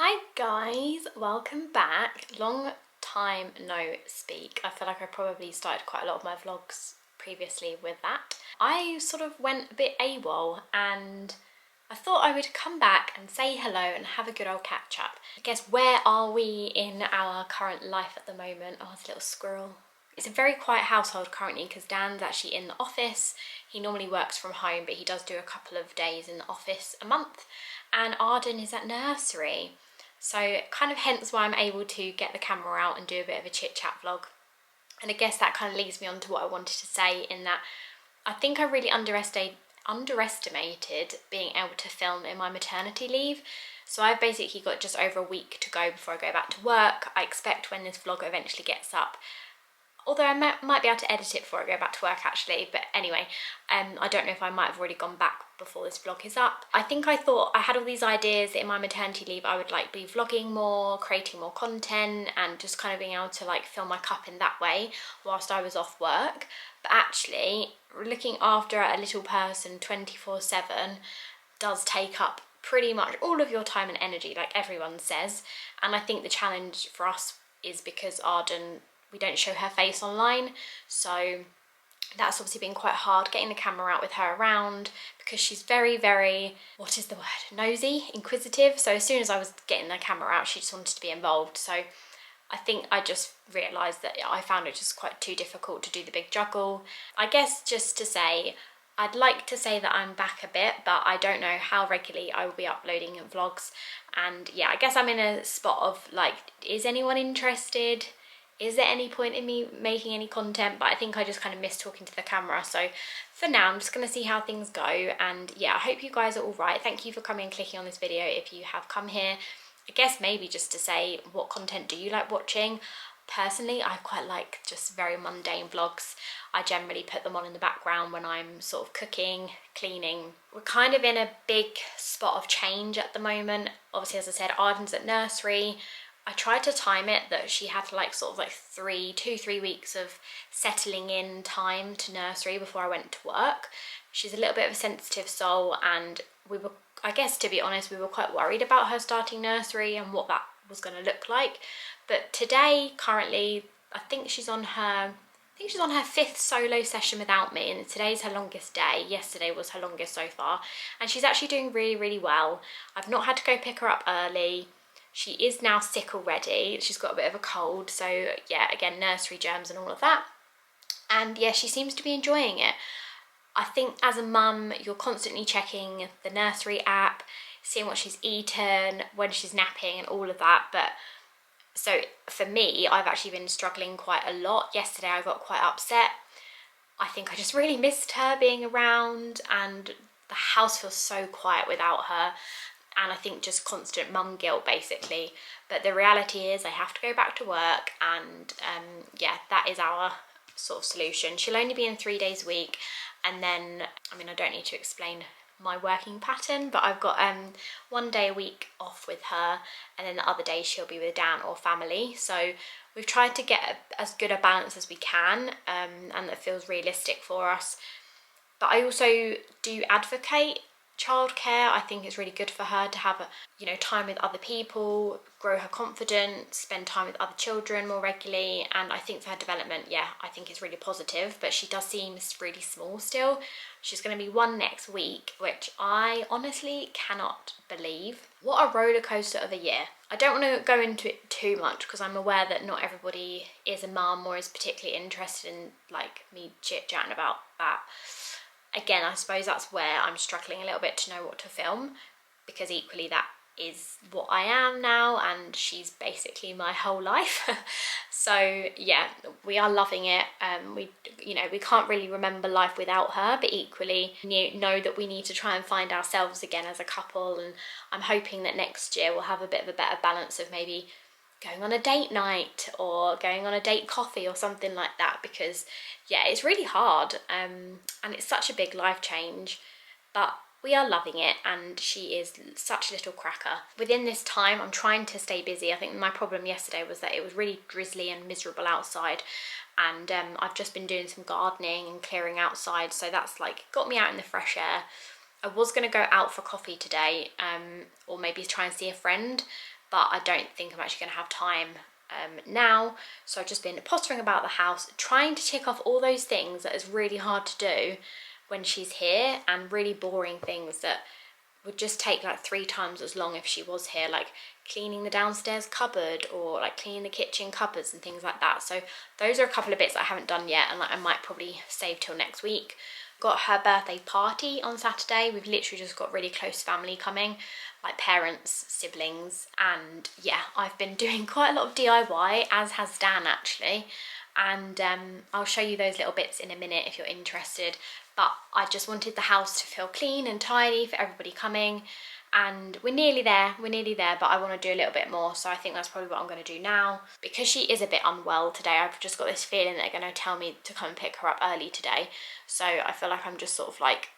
Hi guys, welcome back. Long time no speak. I feel like I probably started quite a lot of my vlogs previously with that. I sort of went a bit AWOL and I thought I would come back and say hello and have a good old catch up. I guess where are we in our current life at the moment? Oh, it's a little squirrel. It's a very quiet household currently because Dan's actually in the office. He normally works from home, but he does do a couple of days in the office a month. And Arden is at nursery. So kind of hence why I'm able to get the camera out and do a bit of a chit chat vlog. And I guess that kind of leads me on to what I wanted to say, in that I think I really underestimated being able to film in my maternity leave. So I've basically got just over a week to go before I go back to work. I expect when this vlog eventually gets up, although I might be able to edit it before I go back to work actually, but anyway, I don't know if I might have already gone back before this vlog is up. I thought I had all these ideas that in my maternity leave I would like be vlogging more, creating more content, and just kind of being able to like fill my cup in that way whilst I was off work. But actually, looking after a little person 24/7 does take up pretty much all of your time and energy, like everyone says. And I think the challenge for us is because Arden, we don't show her face online, so that's obviously been quite hard getting the camera out with her around, because she's very, what is the word, nosy, inquisitive. So as soon as I was getting the camera out, she just wanted to be involved. So I think I just realised that I found it just quite too difficult to do the big juggle. I guess just to say, I'd like to say that I'm back a bit, but I don't know how regularly I will be uploading vlogs. And yeah, I guess I'm in a spot of like, is anyone interested? Is there any point in me making any content? But I think I just kind of miss talking to the camera. So for now, I'm just going to see how things go. And yeah, I hope you guys are all right. Thank you for coming and clicking on this video if you have come here. I guess maybe just to say, what content do you like watching? Personally, I quite like just very mundane vlogs. I generally put them on in the background when I'm sort of cooking, cleaning. We're kind of in a big spot of change at the moment. Obviously, as I said, Arden's at nursery. I tried to time it that she had like sort of like 3 weeks of settling in time to nursery before I went to work. She's a little bit of a sensitive soul, and we were, I guess to be honest, we were quite worried about her starting nursery and what that was going to look like. But today, currently, I think she's on her 5th solo session without me, and today's her longest day. Yesterday was her longest so far, and she's actually doing really well. I've not had to go pick her up early. She is now sick already. She's got a bit of a cold, so yeah, again, nursery germs and all of that. And yeah, she seems to be enjoying it. I think as a mum, you're constantly checking the nursery app, seeing what she's eaten, when she's napping and all of that. But so for me, I've actually been struggling quite a lot. Yesterday I got quite upset. I think I just really missed her being around, and the house feels so quiet without her. And I think just constant mum guilt basically. But the reality is I have to go back to work, and yeah, that is our sort of solution. She'll only be in 3 days a week, and then, I mean, I don't need to explain my working pattern, but I've got 1 day a week off with her, and then the other day she'll be with Dan or family. So we've tried to get as good a balance as we can, and that feels realistic for us. But I also do advocate childcare. I think it's really good for her to have time with other people, grow her confidence, spend time with other children more regularly. And I think for her development, yeah, I think it's really positive. But she does seem really small still. She's going to be 1 next week, which I honestly cannot believe. What a roller coaster of a year. I don't want to go into it too much because I'm aware that not everybody is a mum or is particularly interested in like me chit-chatting about that. Again, I suppose that's where I'm struggling a little bit to know what to film, because equally that is what I am now, and she's basically my whole life. So yeah, we are loving it. We can't really remember life without her, but equally know that we need to try and find ourselves again as a couple. And I'm hoping that next year we'll have a bit of a better balance of maybe going on a date night or going on a date coffee or something like that, because yeah, it's really hard, and it's such a big life change, but we are loving it, and she is such a little cracker. Within this time, I'm trying to stay busy. I think my problem yesterday was that it was really drizzly and miserable outside, and I've just been doing some gardening and clearing outside, so that's like got me out in the fresh air. I was going to go out for coffee today, or maybe try and see a friend, but I don't think I'm actually going to have time now. So I've just been pottering about the house, trying to tick off all those things that is really hard to do when she's here, and really boring things that would just take like 3 times as long if she was here, like cleaning the downstairs cupboard or like cleaning the kitchen cupboards and things like that. So those are a couple of bits that I haven't done yet, and like, I might probably save till next week. Got her birthday party on Saturday. We've literally just got really close family coming, like parents, siblings, and yeah, I've been doing quite a lot of DIY, as has Dan actually, and I'll show you those little bits in a minute if you're interested. But I just wanted the house to feel clean and tidy for everybody coming, and we're nearly there, but I want to do a little bit more, so I think that's probably what I'm going to do now. Because she is a bit unwell today, I've just got this feeling that they're going to tell me to come and pick her up early today, so I feel like I'm just sort of like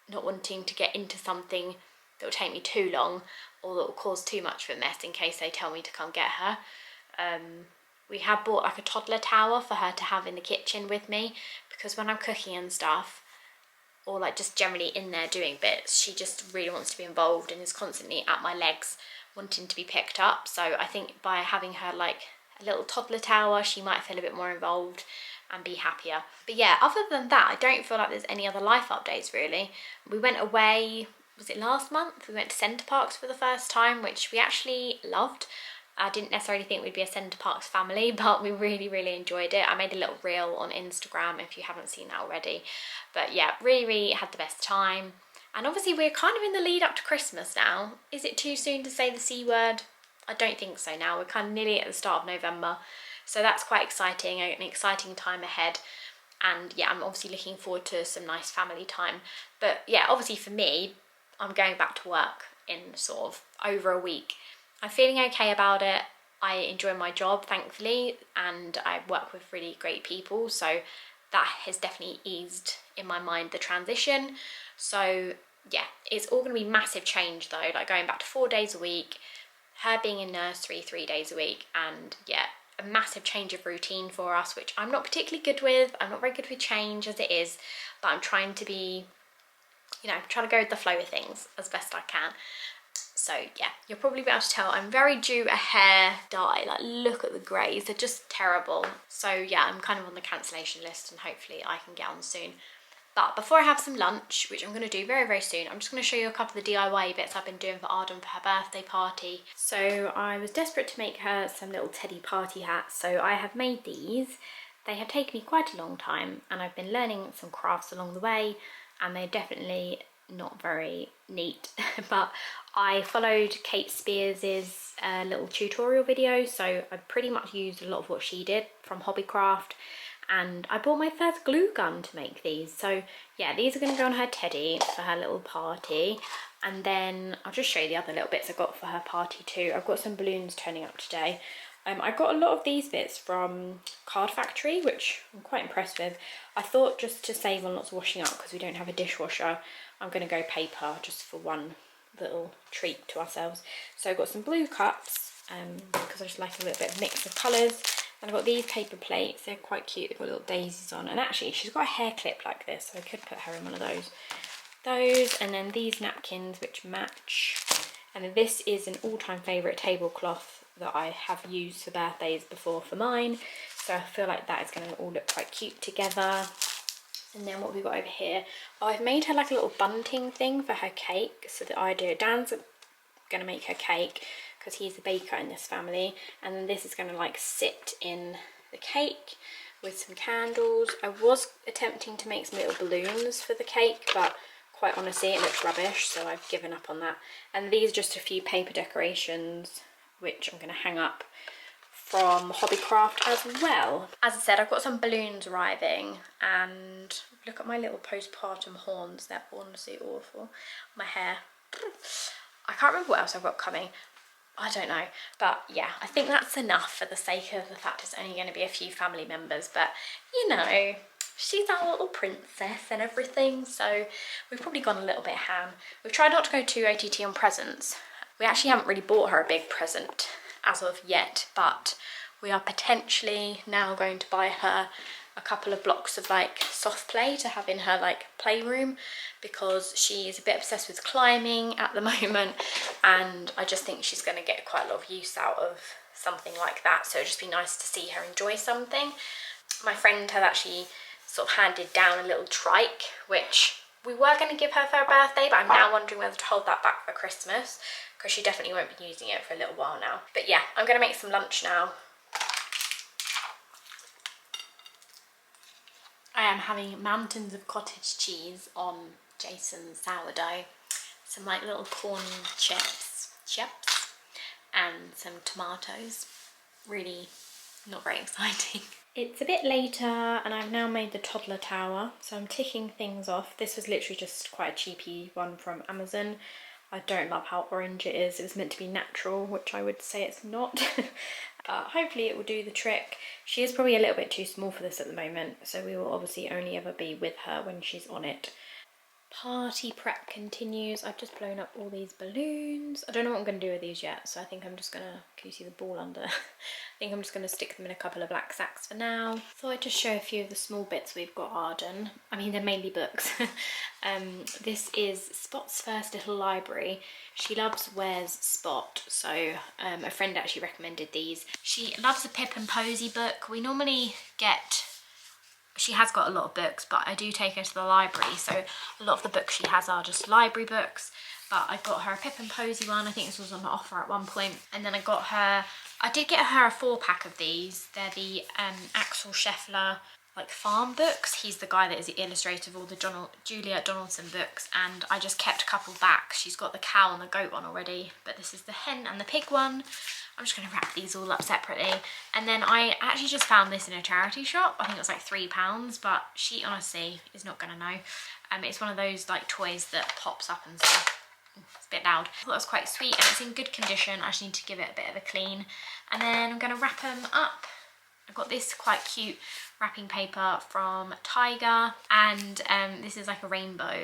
not wanting to get into something that will take me too long or that will cause too much of a mess in case they tell me to come get her. We have bought like a toddler tower for her to have in the kitchen with me, because when I'm cooking and stuff, or like just generally in there doing bits, she just really wants to be involved and is constantly at my legs wanting to be picked up. So I think by having her like a little toddler tower, she might feel a bit more involved and be happier. But yeah, other than that, I don't feel like there's any other life updates really. We went away, was it last month? We went to Center Parcs for the first time, which we actually loved. I didn't necessarily think we'd be a Center Parcs family, but we really enjoyed it. I made a little reel on Instagram if you haven't seen that already. But yeah, really had the best time. And obviously we're kind of in the lead up to Christmas now. Is it too soon to say the C word? I don't think so now. We're kind of nearly at the start of November. So that's quite exciting, an exciting time ahead. And yeah, I'm obviously looking forward to some nice family time. But yeah, obviously for me, I'm going back to work in sort of over a week. I'm feeling okay about it. I enjoy my job, thankfully, and I work with really great people, so that has definitely eased in my mind the transition. So yeah, it's all going to be massive change though, like going back to 4 days a week, her being in nursery 3 days a week, and yeah, a massive change of routine for us, which I'm not particularly good with. I'm not very good with change as it is, but I'm trying to be, you know, trying to go with the flow of things as best I can. So yeah, you'll probably be able to tell I'm very due a hair dye. Like, look at the greys, they're just terrible. So yeah, I'm kind of on the cancellation list and hopefully I can get on soon. But before I have some lunch, which I'm going to do very soon, I'm just going to show you a couple of the DIY bits I've been doing for Arden for her birthday party. So I was desperate to make her some little teddy party hats, so I have made these. They have taken me quite a long time and I've been learning some crafts along the way, and they're definitely not very neat, but I followed Kate Spears's little tutorial video, so I pretty much used a lot of what she did from Hobbycraft, and I bought my first glue gun to make these. So yeah, these are going to go on her teddy for her little party, and then I'll just show you the other little bits I got for her party too. I've got some balloons turning up today. I got a lot of these bits from Card Factory, which I'm quite impressed with. I thought just to save on lots of washing up, because we don't have a dishwasher, I'm going to go paper just for one little treat to ourselves. So I've got some blue cups, because I just like a little bit of mix of colours. And I've got these paper plates, they're quite cute, they've got little daisies on. And actually, she's got a hair clip like this, so I could put her in one of those. Those, and then these napkins which match. And then this is an all-time favourite tablecloth that I have used for birthdays before for mine. So I feel like that is going to all look quite cute together. And then what we've got over here, oh, I've made her like a little bunting thing for her cake. So the idea, Dan's going to make her cake because he's the baker in this family. And then this is going to like sit in the cake with some candles. I was attempting to make some little balloons for the cake, but quite honestly it looks rubbish, so I've given up on that. And these are just a few paper decorations which I'm going to hang up from Hobbycraft as well. As I said, I've got some balloons arriving, and look at my little postpartum horns, they're honestly awful. My hair, I can't remember what else I've got coming, I don't know, but yeah, I think that's enough for the sake of the fact it's only going to be a few family members, but you know, she's our little princess and everything, so we've probably gone a little bit ham. We've tried not to go too OTT on presents. We actually haven't really bought her a big present as of yet, but we are potentially now going to buy her a couple of blocks of like soft play to have in her like playroom, because she is a bit obsessed with climbing at the moment, and I just think she's going to get quite a lot of use out of something like that. So it'd just be nice to see her enjoy something. My friend had actually sort of handed down a little trike, which we were going to give her for her birthday, but I'm now wondering whether to hold that back for Christmas, because she definitely won't be using it for a little while now. But yeah, I'm going to make some lunch now. I am having mountains of cottage cheese on Jason's sourdough, some like little corn chips, and some tomatoes. Really not very exciting. It's a bit later and I've now made the toddler tower, so I'm ticking things off. This was literally just quite a cheapy one from Amazon. I don't love how orange it is. It was meant to be natural, which I would say it's not. Hopefully it will do the trick. She is probably a little bit too small for this at the moment, so we will obviously only ever be with her when she's on it. Party prep continues. I've just blown up all these balloons. I don't know what I'm going to do with these yet, so I think I'm just going to, can you see the ball under? I think I'm just going to stick them in a couple of black sacks for now. Thought I'd just show a few of the small bits we've got Arden. I mean, they're mainly books. This is Spot's first little library. She loves Where's Spot, so a friend actually recommended these. She loves a Pip and Posy book. We normally get... She has got a lot of books, but I do take her to the library, so a lot of the books she has are just library books. But I got her a Pip and Posy one. I think this was on offer at one point. And then I did get her a 4-pack of these. They're the Axel Scheffler like farm books. He's the guy that is the illustrator of all the Julia Donaldson books, and I just kept a couple back. She's got the cow and the goat one already, but this is the hen and the pig one. I'm just going to wrap these all up separately. And then I actually just found this in a charity shop. I think it was like £3, but she honestly is not going to know. It's one of those like toys that pops up and stuff. It's a bit loud. I thought it was quite sweet and it's in good condition. I just need to give it a bit of a clean. And then I'm going to wrap them up. I've got this quite cute wrapping paper from Tiger, and this is like a rainbow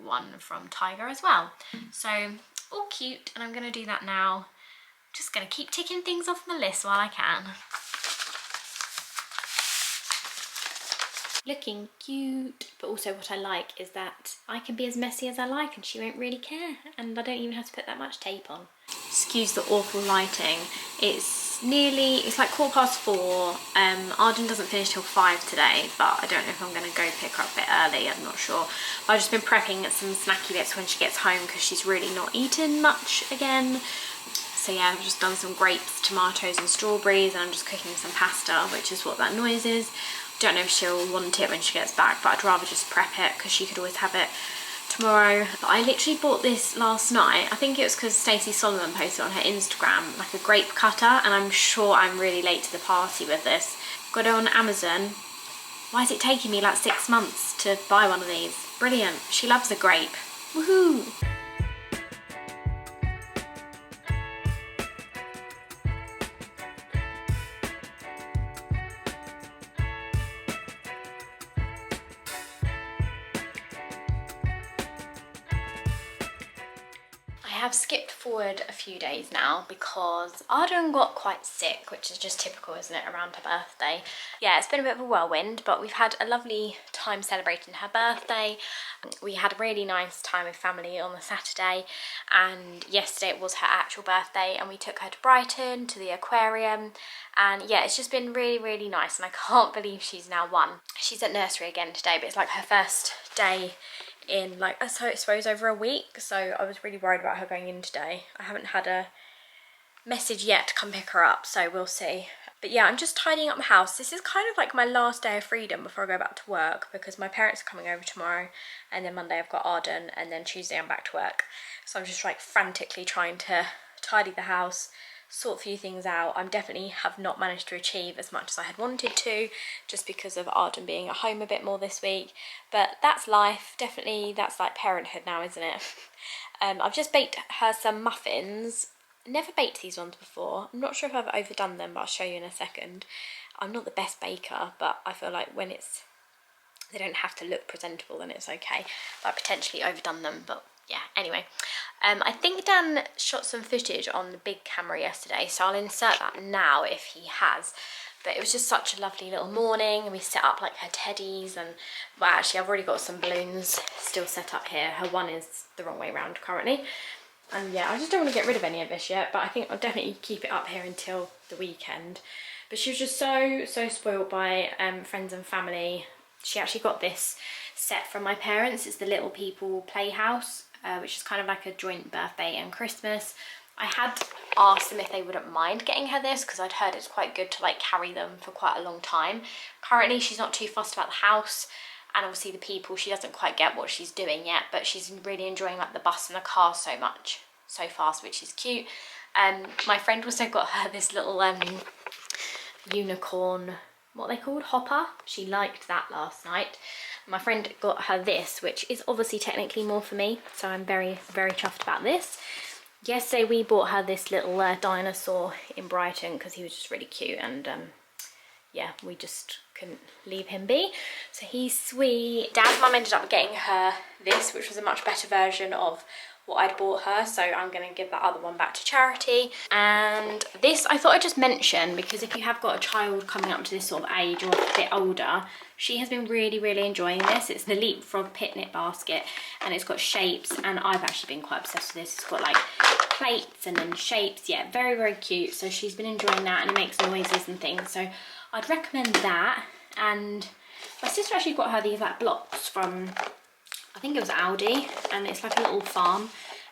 one from Tiger as well. So all cute, and I'm going to do that now. Just going to keep ticking things off my list while I can. Looking cute, but also what I like is that I can be as messy as I like and she won't really care, and I don't even have to put that much tape on. Excuse the awful lighting. It's like 4:15. Arden doesn't finish till 5 today, but I don't know if I'm going to go pick her up a bit early, I'm not sure. I've just been prepping some snacky bits when she gets home because she's really not eaten much again. So yeah, I've just done some grapes, tomatoes and strawberries, and I'm just cooking some pasta, which is what that noise is. Don't know if she'll want it when she gets back, but I'd rather just prep it because she could always have it tomorrow. But I literally bought this last night. I think it was because Stacey Solomon posted on her Instagram like a grape cutter, and I'm sure I'm really late to the party with this. Got it on Amazon. Why is it taking me like 6 months to buy one of these? Brilliant. She loves a grape. Woohoo! I've skipped forward a few days now because Arden got quite sick, which is just typical, isn't it, around her birthday. Yeah, it's been a bit of a whirlwind, but we've had a lovely time celebrating her birthday. We had a really nice time with family on the Saturday, and yesterday it was her actual birthday, and we took her to Brighton, to the aquarium, and yeah, it's just been really, really nice, and I can't believe she's now 1. She's at nursery again today, but it's like her first day in like, I suppose, over a week, so I was really worried about her going in today. I haven't had a message yet to come pick her up, so we'll see. But yeah, I'm just tidying up my house. This is kind of like my last day of freedom before I go back to work, because my parents are coming over tomorrow, and then Monday I've got Arden, and then Tuesday I'm back to work. So I'm just like frantically trying to tidy the house, sort a few things out. I definitely have not managed to achieve as much as I had wanted to, just because of Arden being at home a bit more this week, but that's life. Definitely, that's like parenthood now, isn't it? I've just baked her some muffins. Never baked these ones before. I'm not sure if I've overdone them, but I'll show you in a second. I'm not the best baker, but I feel like when they don't have to look presentable, then it's okay. But I potentially overdone them, but yeah, anyway. I think Dan shot some footage on the big camera yesterday, so I'll insert that now if he has. But it was just such a lovely little morning, and we set up like her teddies, and well, actually I've already got some balloons still set up here. Her one is the wrong way around currently. And yeah, I just don't want to get rid of any of this yet, but I think I'll definitely keep it up here until the weekend. But she was just so spoiled by friends and family. She actually got this set from my parents. It's the Little People Playhouse, which is kind of like a joint birthday and Christmas. I had asked them if they wouldn't mind getting her this because I'd heard it's quite good to like carry them for quite a long time. Currently she's not too fussed about the house, and obviously the people, she doesn't quite get what she's doing yet, but she's really enjoying like the bus and the car so much, so fast, which is cute. My friend also got her this little unicorn, what are they called, hopper. She liked that last night. My friend got her this, which is obviously technically more for me, so I'm very chuffed about this. Yesterday we bought her this little dinosaur in Brighton because he was just really cute, and yeah, we just couldn't leave him be. So he's sweet. Dad's mum ended up getting her this, which was a much better version of what I'd bought her, so I'm going to give that other one back to charity. And this I thought I'd just mention because if you have got a child coming up to this sort of age or a bit older, she has been really enjoying this. It's the Leapfrog picnic basket, and it's got shapes, and I've actually been quite obsessed with this. It's got like plates and then shapes. Yeah, very cute. So she's been enjoying that, and it makes noises and things, so I'd recommend that. And my sister actually got her these like blocks from, I think it was Aldi, and it's like a little farm,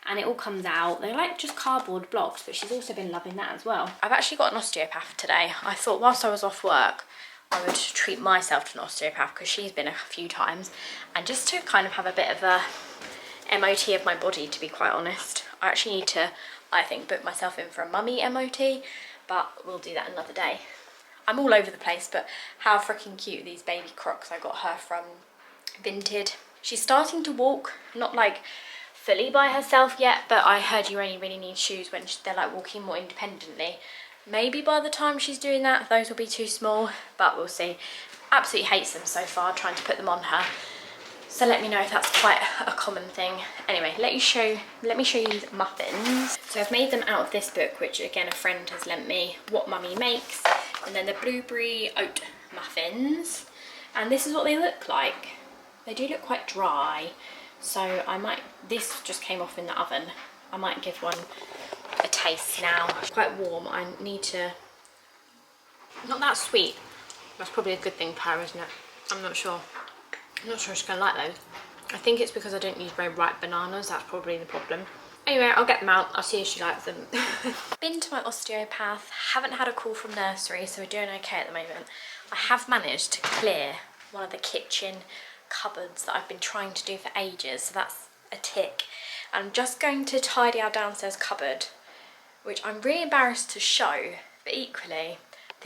and it all comes out. They're like just cardboard blocks, but she's also been loving that as well. I've actually got an osteopath today. I thought whilst I was off work I would treat myself to an osteopath because she's been a few times, and just to kind of have a bit of a MOT of my body, to be quite honest. I actually need to, I think, book myself in for a mummy MOT, but we'll do that another day. I'm all over the place, but how freaking cute these baby Crocs I got her from Vinted. She's starting to walk, not like fully by herself yet, but I heard you only really need shoes when they're like walking more independently. Maybe by the time she's doing that, those will be too small, but we'll see. Absolutely hates them so far, trying to put them on her. So let me know if that's quite a common thing. Anyway, let me show you these muffins. So I've made them out of this book, which again a friend has lent me, What Mummy Makes, and then the blueberry oat muffins. And this is what they look like. They do look quite dry, so I might, this just came off in the oven. I might give one a taste now. Quite warm. I need to, not that sweet. That's probably a good thing for her, isn't it? I'm not sure. I'm not sure she's gonna like those. I think it's because I don't use very ripe bananas. That's probably the problem. Anyway, I'll get them out. I'll see if she likes them. Been to my osteopath. Haven't had a call from nursery, so we're doing okay at the moment. I have managed to clear one of the kitchen cupboards that I've been trying to do for ages, so that's a tick. I'm just going to tidy our downstairs cupboard, which I'm really embarrassed to show, but equally